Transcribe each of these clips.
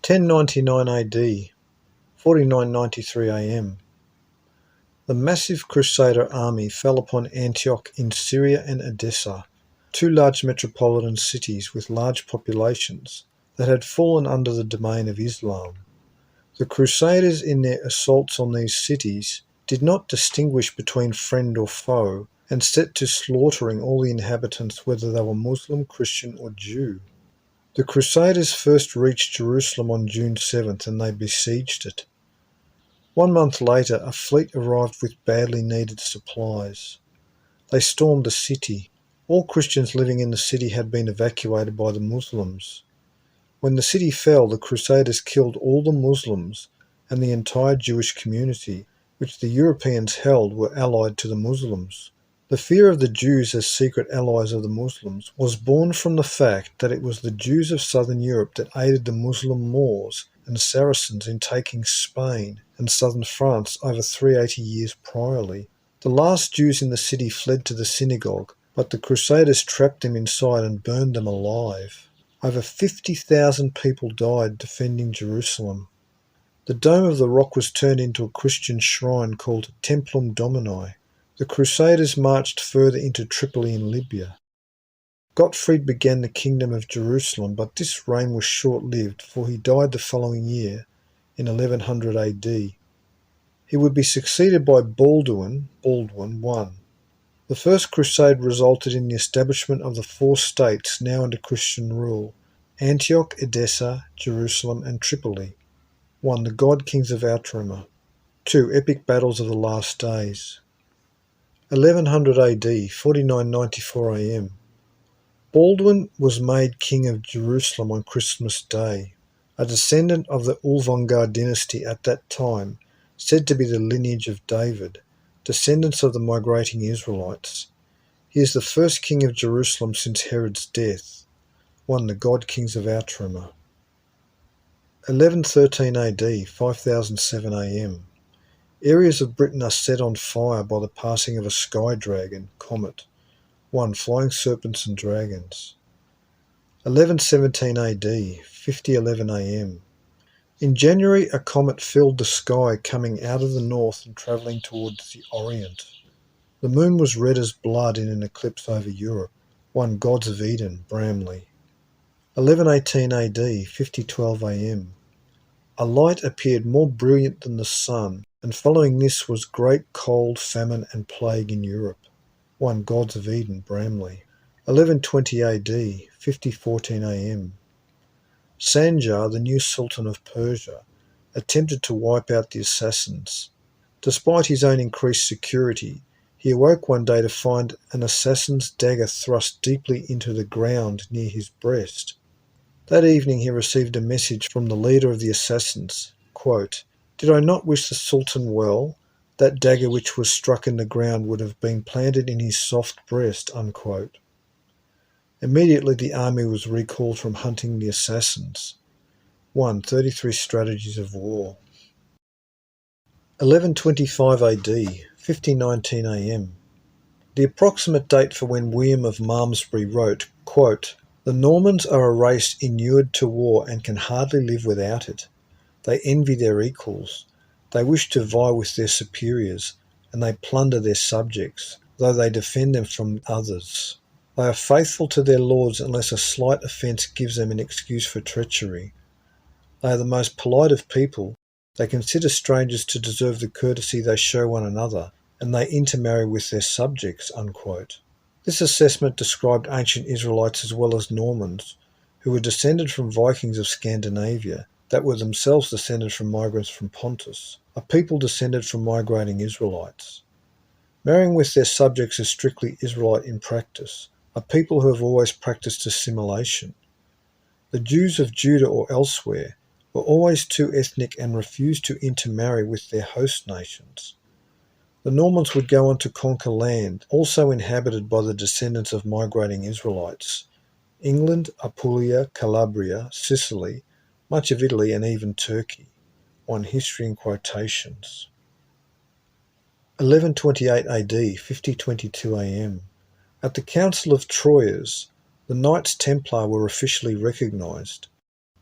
1099 AD, 4993 AM. The massive Crusader army fell upon Antioch in Syria and Edessa, two large metropolitan cities with large populations that had fallen under the domain of Islam. The Crusaders in their assaults on these cities did not distinguish between friend or foe and set to slaughtering all the inhabitants whether they were Muslim, Christian or Jew. The Crusaders first reached Jerusalem on June 7th and they besieged it. 1 month later, a fleet arrived with badly needed supplies. They stormed the city. All Christians living in the city had been evacuated by the Muslims. When the city fell, the Crusaders killed all the Muslims and the entire Jewish community, which the Europeans held were allied to the Muslims. The fear of the Jews as secret allies of the Muslims was born from the fact that it was the Jews of southern Europe that aided the Muslim Moors and Saracens in taking Spain and southern France over 380 years priorly. The last Jews in the city fled to the synagogue, but the Crusaders trapped them inside and burned them alive. Over 50,000 people died defending Jerusalem. The Dome of the Rock was turned into a Christian shrine called Templum Domini. The Crusaders marched further into Tripoli in Libya. Gottfried began the Kingdom of Jerusalem, but this reign was short-lived, for he died the following year, in 1100 AD. He would be succeeded by Baldwin I. The First Crusade resulted in the establishment of the four states now under Christian rule: Antioch, Edessa, Jerusalem and Tripoli. 1. The God Kings of Outremer. 2. Epic battles of the last days. 1100 AD, 4994 AM. Baldwin was made king of Jerusalem on Christmas Day, a descendant of the Ulvangar dynasty at that time, said to be the lineage of David, descendants of the migrating Israelites. He is the first king of Jerusalem since Herod's death. 1. The God Kings of Outremer. 1113 AD, 5007 AM. Areas of Britain are set on fire by the passing of a sky dragon, comet. 1. Flying serpents and dragons. 1117 AD, 5011 AM. In January, a comet filled the sky coming out of the north and travelling towards the Orient. The moon was red as blood in an eclipse over Europe. 1. Gods of Eden, Bramley. 1118 AD, 5012 AM. A light appeared more brilliant than the sun, and following this was great cold, famine and plague in Europe. 1. Gods of Eden, Bramley. 1120 AD, 5014 AM. Sanjar, the new Sultan of Persia, attempted to wipe out the assassins. Despite his own increased security, he awoke one day to find an assassin's dagger thrust deeply into the ground near his breast. That evening he received a message from the leader of the assassins, quote, "Did I not wish the Sultan well, that dagger which was struck in the ground would have been planted in his soft breast," unquote. Immediately the army was recalled from hunting the assassins. 1. 33 Strategies of War. 1125 AD, 5019 AM. The approximate date for when William of Malmesbury wrote, quote, "The Normans are a race inured to war and can hardly live without it. They envy their equals. They wish to vie with their superiors, and they plunder their subjects, though they defend them from others. They are faithful to their lords unless a slight offence gives them an excuse for treachery. They are the most polite of people. They consider strangers to deserve the courtesy they show one another, and they intermarry with their subjects," unquote. This assessment described ancient Israelites as well as Normans, who were descended from Vikings of Scandinavia, that were themselves descended from migrants from Pontus, a people descended from migrating Israelites. Marrying with their subjects is strictly Israelite in practice, a people who have always practiced assimilation. The Jews of Judah or elsewhere were always too ethnic and refused to intermarry with their host nations. The Normans would go on to conquer land, also inhabited by the descendants of migrating Israelites: England, Apulia, Calabria, Sicily, much of Italy and even Turkey. 1. History in quotations. 1128 AD, 5022 AM. At the Council of Troyes, the Knights Templar were officially recognised.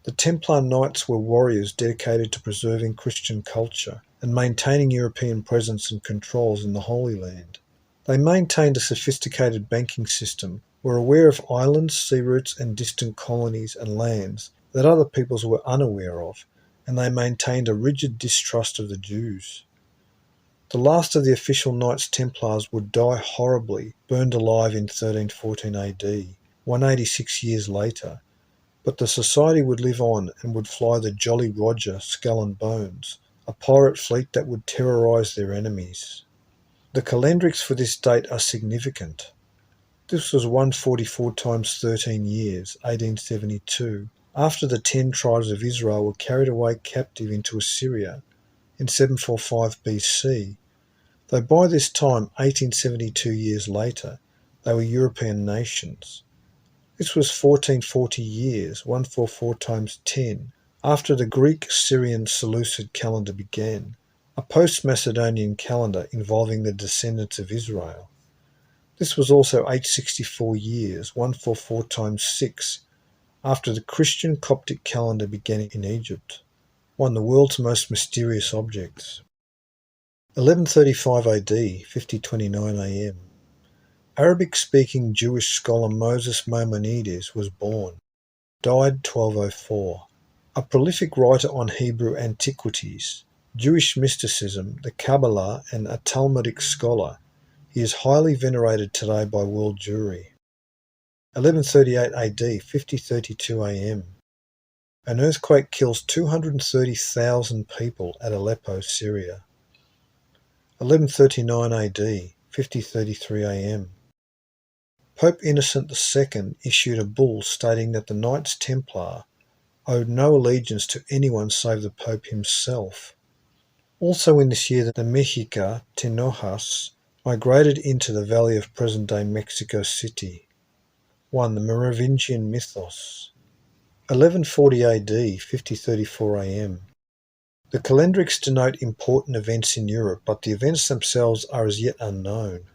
The Templar Knights were warriors dedicated to preserving Christian culture and maintaining European presence and controls in the Holy Land. They maintained a sophisticated banking system, were aware of islands, sea routes and distant colonies and lands that other peoples were unaware of, and they maintained a rigid distrust of the Jews. The last of the official Knights Templars would die horribly, burned alive in 1314 AD, 186 years later, but the society would live on and would fly the Jolly Roger, Skull and Bones, a pirate fleet that would terrorise their enemies. The calendrics for this date are significant. This was 144 times 13 years, 1872, after the 10 tribes of Israel were carried away captive into Assyria in 745 BC, though by this time, 1872 years later, they were European nations. This was 1440 years, 144 times 10, after the Greek-Syrian Seleucid calendar began, a post-Macedonian calendar involving the descendants of Israel. This was also 864 years, 144 times 6, after the Christian Coptic calendar began in Egypt, one of the world's most mysterious objects. 1135 AD, 5029 AM. Arabic-speaking Jewish scholar Moses Maimonides was born, died 1204. A prolific writer on Hebrew antiquities, Jewish mysticism, the Kabbalah, and a Talmudic scholar, he is highly venerated today by world Jewry. 1138 AD, 5032 AM. An earthquake kills 230,000 people at Aleppo, Syria. 1139 AD, 5033 AM. Pope Innocent II issued a bull stating that the Knights Templar owed no allegiance to anyone save the Pope himself. Also in this year, the Mexica Tenojas migrated into the valley of present-day Mexico City. 1. The Merovingian mythos. 1140 AD, 5034 AM. The calendrics denote important events in Europe, but the events themselves are as yet unknown.